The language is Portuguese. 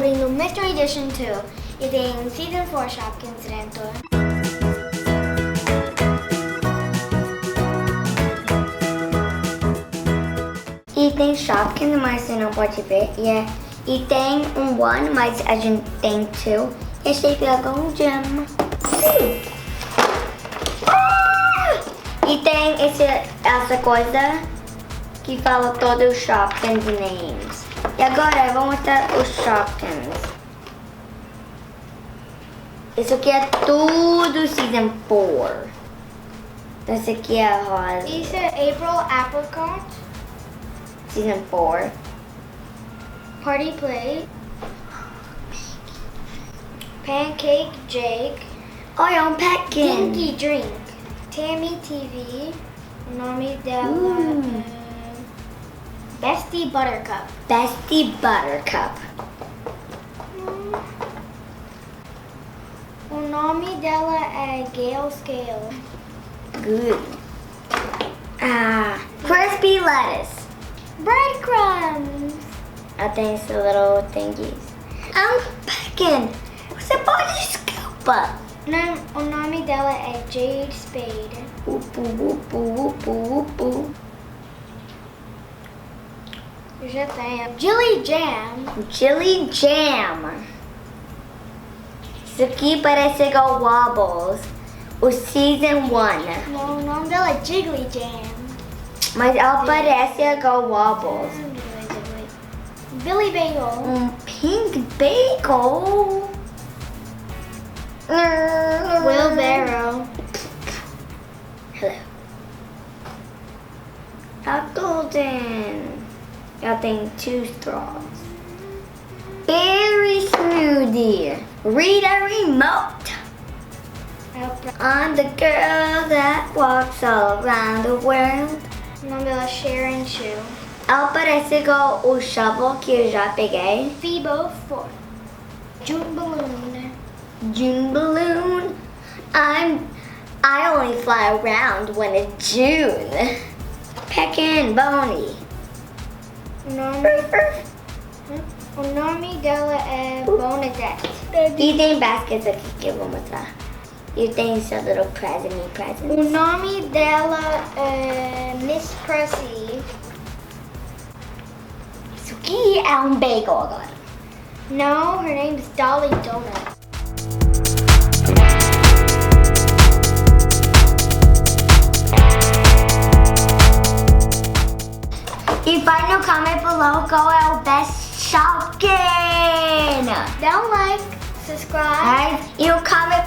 Abrindo Mystery Edition 2 e tem Season 4 Shopkins dentro. E tem Shopkins, mas você não pode ver. E tem um one, mas a gente tem two. E achei que pegou um gem. E tem essa coisa que fala todos os Shopkins names. E agora eu vou mostrar os Shopkins. Isso aqui é tudo Season 4. Esse aqui é a rosa. Isso é April Apricot. Season 4. Party Play. Pancake Jake. Olha, um Petkin. Dinky Drink. Tammy TV. O nome dela é Bestie Buttercup. Bestie Buttercup. O nome dela é Gale Scale. Good. Crispy lettuce. Breadcrumbs. Ela tem esse little thingies. Um Petkin. Você pode escapar. O nome dela é Jade Spade. Upu, upu, upu, upu. Eu já tenho. Jilly Jam. Chili Jam. Isso aqui parece igual Wobbles. O Season 1. Não, o nome dela é Jiggly Jam. Mas ela parece igual Wobbles. Billy Bagel. Pink bagel. Wheelbarrow. Hello. A golden. Ela tem 2 straws. Berry smoothie. Read a remote. I'm the girl that walks all around the world. O nome dela é Sharon Shoe. Ela parece igual o shovel que eu já peguei. Phoebo 4. June Balloon. June balloon. I only fly around when it's June. Peckin' Boney. O nome dela é Bonadette. E tem baskets aqui que eu vou mostrar. E tem seu little present. O nome dela é Miss Pressy. Isso aqui é um bagel agora. No, her name is Dolly Donut. E vai no comment below qual é o best Shopkin. Dá um like, subscribe. E o comment